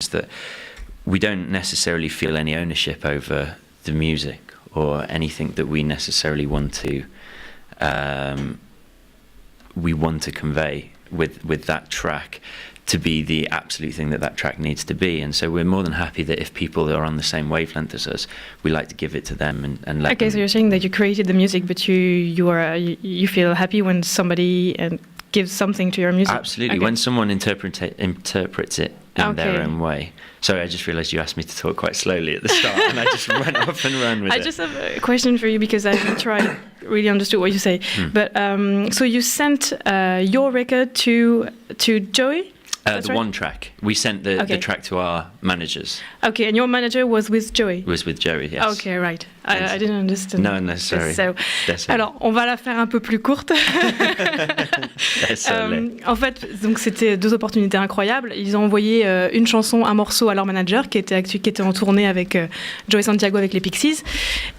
that we don't necessarily feel any ownership over the music or anything that we necessarily want to convey with that track to be the absolute thing that track needs to be. And so we're more than happy that if people are on the same wavelength as us, we like to give it to them and let them. So you're saying that you created the music, but you feel happy when somebody gives something to your music? Absolutely. When someone interprets it in their own way. Sorry, I just realised you asked me to talk quite slowly at the start, and I just went off and ran with it. I just have a question for you, because I haven't really understood what you say. But so you sent your record to Joey? The one track. We sent the track to our managers. Okay, and your manager was with Joey? Was with Joey, yes. Okay, right. I didn't understand. No, sorry. Alors, on va la faire un peu plus courte. En fait, donc c'était 2 opportunités incroyables. Ils ont envoyé un morceau à leur manager qui était en tournée avec Joey Santiago avec les Pixies.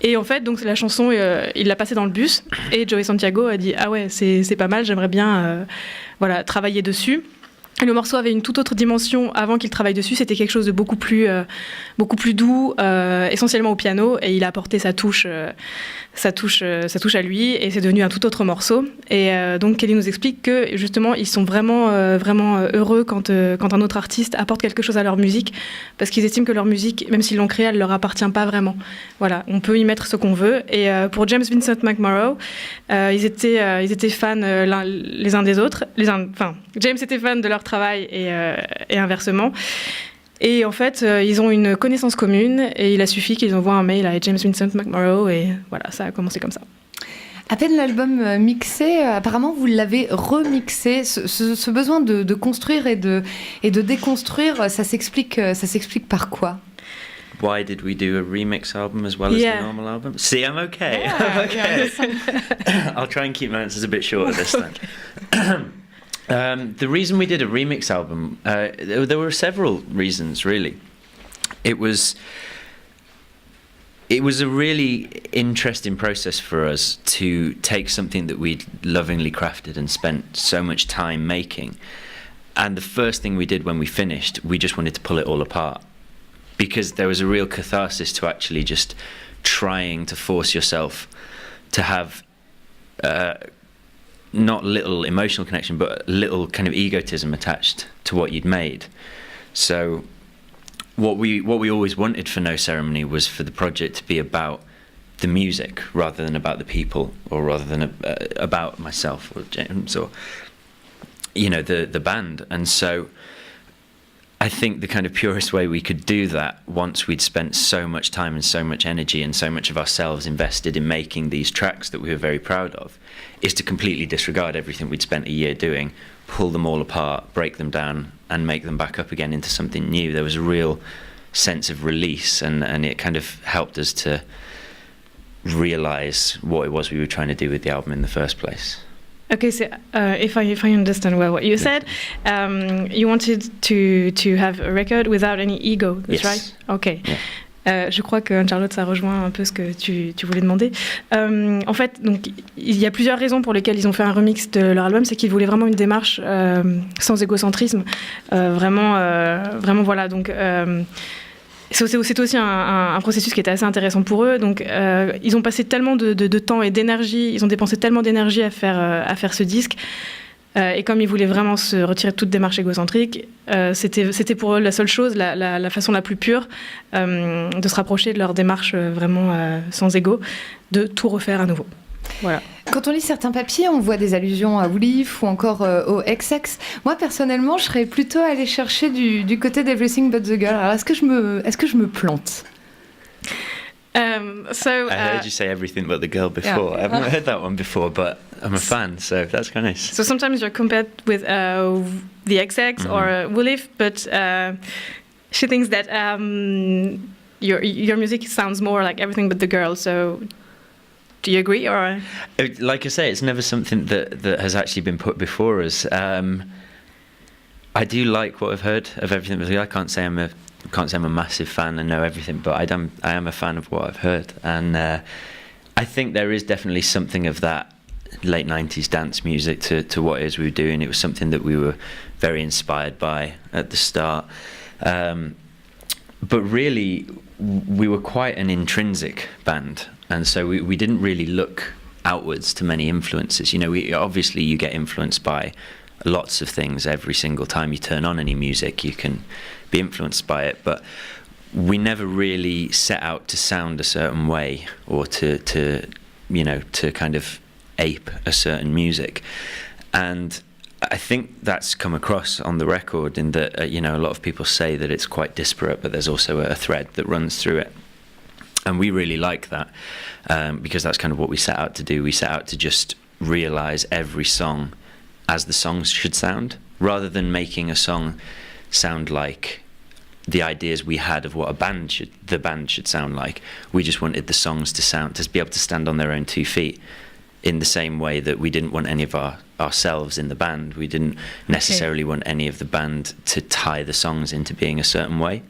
Et en fait, donc la chanson, il l'a passée dans le bus. Et Joey Santiago a dit « Ah ouais, c'est pas mal, j'aimerais bien travailler dessus ». Et le morceau avait une toute autre dimension avant qu'il travaille dessus. C'était quelque chose de beaucoup plus doux, essentiellement au piano, et il a apporté sa touche à lui, et c'est devenu un tout autre morceau. Et donc Kelly nous explique que justement ils sont vraiment heureux quand un autre artiste apporte quelque chose à leur musique, parce qu'ils estiment que leur musique, même s'ils l'ont créée, elle leur appartient pas vraiment. Voilà, on peut y mettre ce qu'on veut. Et pour James Vincent McMorrow, ils étaient fans les uns des autres. James était fan de leur travail et inversement. Et en fait, ils ont une connaissance commune, et il a suffi qu'ils envoient un mail à James Vincent McMorrow, et voilà, ça a commencé comme ça. À peine l'album mixé, apparemment vous l'avez remixé. Ce besoin de construire et de déconstruire, ça s'explique par quoi? Why did we do a remix album as well as the normal album? See, I'm okay. Yeah, I'm okay. I'll try and keep my answers a bit shorter this time. The reason we did a remix album, there were several reasons, really. It was a really interesting process for us to take something that we'd lovingly crafted and spent so much time making, and the first thing we did when we finished, we just wanted to pull it all apart, because there was a real catharsis to actually just trying to force yourself to have not little emotional connection, but little kind of egotism attached to what you'd made. So what we always wanted for No Ceremony was for the project to be about the music rather than about the people, or rather than about myself or James or the band. And so I think the kind of purest way we could do that, once we'd spent so much time and so much energy and so much of ourselves invested in making these tracks that we were very proud of, is to completely disregard everything we'd spent a year doing, pull them all apart, break them down, and make them back up again into something new. There was a real sense of release, and it kind of helped us to realise what it was we were trying to do with the album in the first place. Okay, so if I understand well what you said, you wanted to have a record without any ego, that's right? Okay. Yeah. Je crois que Charlotte, ça rejoint un peu ce que tu voulais demander. En fait, donc, il y a plusieurs raisons pour lesquelles ils ont fait un remix de leur album. C'est qu'ils voulaient vraiment une démarche sans égocentrisme. Vraiment, voilà. Donc, c'est aussi un processus qui était assez intéressant pour eux. Donc, ils ont passé tellement de temps et d'énergie, ils ont dépensé tellement d'énergie à faire ce disque. Et comme ils voulaient vraiment se retirer de toute démarche égocentrique, c'était pour eux la seule chose, la façon la plus pure de se rapprocher de leur démarche vraiment sans égo, de tout refaire à nouveau. Voilà. Quand on lit certains papiers, on voit des allusions à Woolif ou encore au XX. Moi, personnellement, je serais plutôt allée chercher du côté d'Everything But The Girl. Alors, est-ce que je me plante? I heard you say Everything But The Girl before. I haven't heard that one before, but I'm a fan, so that's kind of nice. So sometimes you're compared with the XX or Woolif, but she thinks that your music sounds more like Everything But The Girl, so do you agree? Or like I say, it's never something that has actually been put before us. I do like what I've heard of Everything But The Girl. I can't say I'm a massive fan and know everything, but I am a fan of what I've heard, and I think there is definitely something of that late 90s dance music to what it is we were doing. It was something that we were very inspired by at the start. But really, we were quite an intrinsic band, and so we didn't really look outwards to many influences. You know, obviously you get influenced by lots of things. Every single time you turn on any music, you can be influenced by it, but we never really set out to sound a certain way or to kind of ape a certain music. And I think that's come across on the record in that, a lot of people say that it's quite disparate, but there's also a thread that runs through it. And we really like that, because that's kind of what we set out to do. We set out to just realise every song as the songs should sound, rather than making a song sound like the ideas we had of what the band should sound like. We just wanted the songs to be able to stand on their own 2 feet, in the same way that we didn't want any of ourselves in the band. We didn't necessarily want any of the band to tie the songs into being a certain way.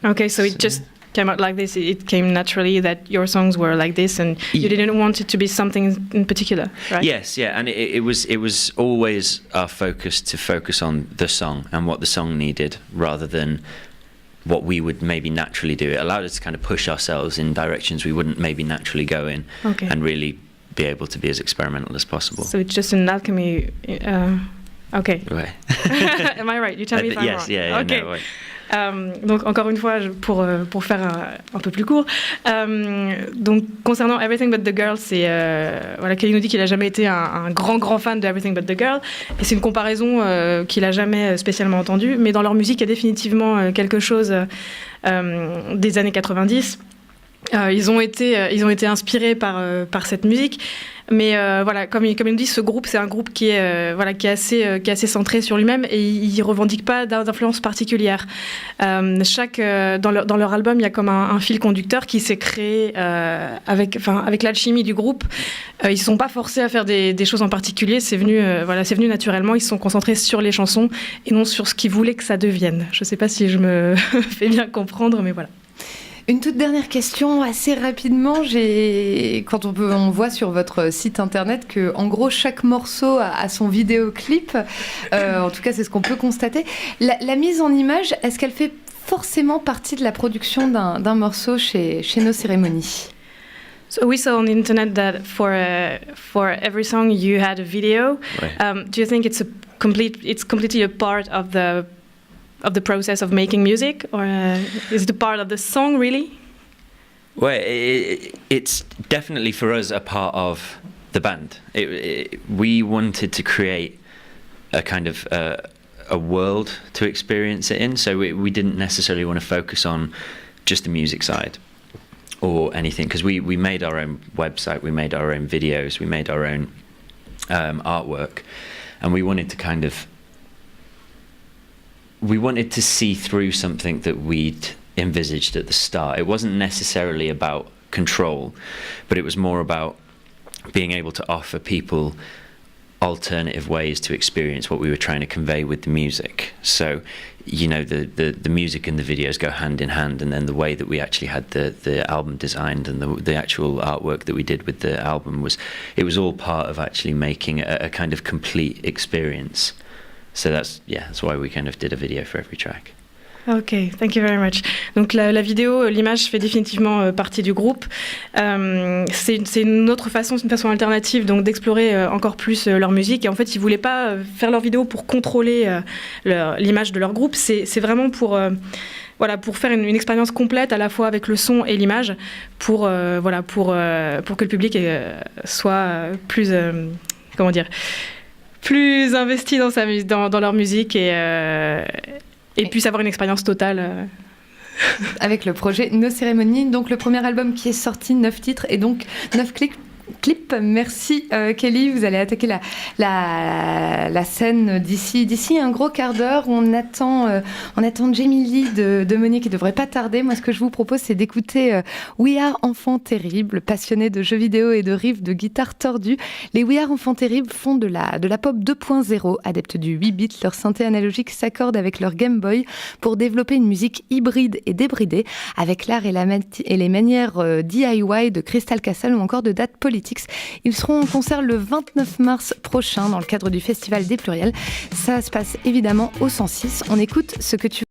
Okay, so it just came out like this. It came naturally that your songs were like this, and you didn't want it to be something in particular, right? Yes, yeah, and it was always our focus to focus on the song and what the song needed, rather than what we would maybe naturally do. It allowed us to kind of push ourselves in directions we wouldn't maybe naturally go in, and really be able to be as experimental as possible. So it's just an alchemy. Okay. Ouais. Am I right? You tell me if I'm yes, wrong. Yeah, okay. No, ouais. Donc encore une fois, pour faire un peu plus court, donc concernant Everything But The Girl, c'est Kelly nous dit qu'il n'a jamais été un grand fan de Everything But The Girl, et c'est une comparaison qu'il n'a jamais spécialement entendue, mais dans leur musique il y a définitivement quelque chose des années 90. Ils ont été inspirés par cette musique. Mais comme il nous dit, ce groupe, c'est un groupe qui est assez centré sur lui-même, et il revendique pas d'influence particulière. Dans leur album, il y a comme un fil conducteur qui s'est créé avec l'alchimie du groupe. Ils se sont pas forcés à faire des choses en particulier. C'est venu naturellement. Ils se sont concentrés sur les chansons et non sur ce qu'ils voulaient que ça devienne. Je sais pas si je me fais bien comprendre, mais voilà. Une toute dernière question, assez rapidement. Quand on voit sur votre site internet que, en gros, chaque morceau a son vidéoclip. En tout cas, c'est ce qu'on peut constater. La mise en image, est-ce qu'elle fait forcément partie de la production d'un morceau chez nos cérémonies? So we saw on the internet that for every song you had a video. Ouais. Do you think it's completely a part of the process of making music, or is it a part of the song really? Well, it's definitely for us a part of the band. We wanted to create a kind of a world to experience it in, so we didn't necessarily want to focus on just the music side or anything, because we made our own website, we made our own videos, we made our own artwork, and we wanted to see through something that we'd envisaged at the start. It wasn't necessarily about control, but it was more about being able to offer people alternative ways to experience what we were trying to convey with the music. So, the music and the videos go hand in hand, and then the way that we actually had the album designed and the actual artwork that we did with the album was all part of actually making a kind of complete experience. So that's why we kind of did a video for every track. Ok, thank you very much. Donc la vidéo, l'image fait définitivement partie du groupe. C'est une autre façon, c'est une façon alternative donc d'explorer encore plus leur musique. Et en fait, ils voulaient pas faire leur vidéo pour contrôler l'image de leur groupe. C'est vraiment pour faire une expérience complète à la fois avec le son et l'image, pour que le public soit plus plus investi dans leur musique et puisse avoir une expérience totale. Avec le projet Nos Cérémonies, donc le premier album qui est sorti, 9 titres et donc 9 clips. Merci Kelly, vous allez attaquer la scène d'ici un gros quart d'heure. On attend Jamie Lee de Monier qui devrait pas tarder. Moi ce que je vous propose c'est d'écouter We Are Enfants Terribles, passionnés de jeux vidéo et de riffs de guitare tordue. Les We Are Enfants Terribles font de la pop 2.0, adeptes du 8 bits. Leur synthé analogique s'accorde avec leur Game Boy pour développer une musique hybride et débridée avec l'art et les manières DIY de Crystal Castle ou encore de date politique. Classics. Ils seront en concert le 29 mars prochain dans le cadre du Festival des Pluriels. Ça se passe évidemment au 106. On écoute Ce que tu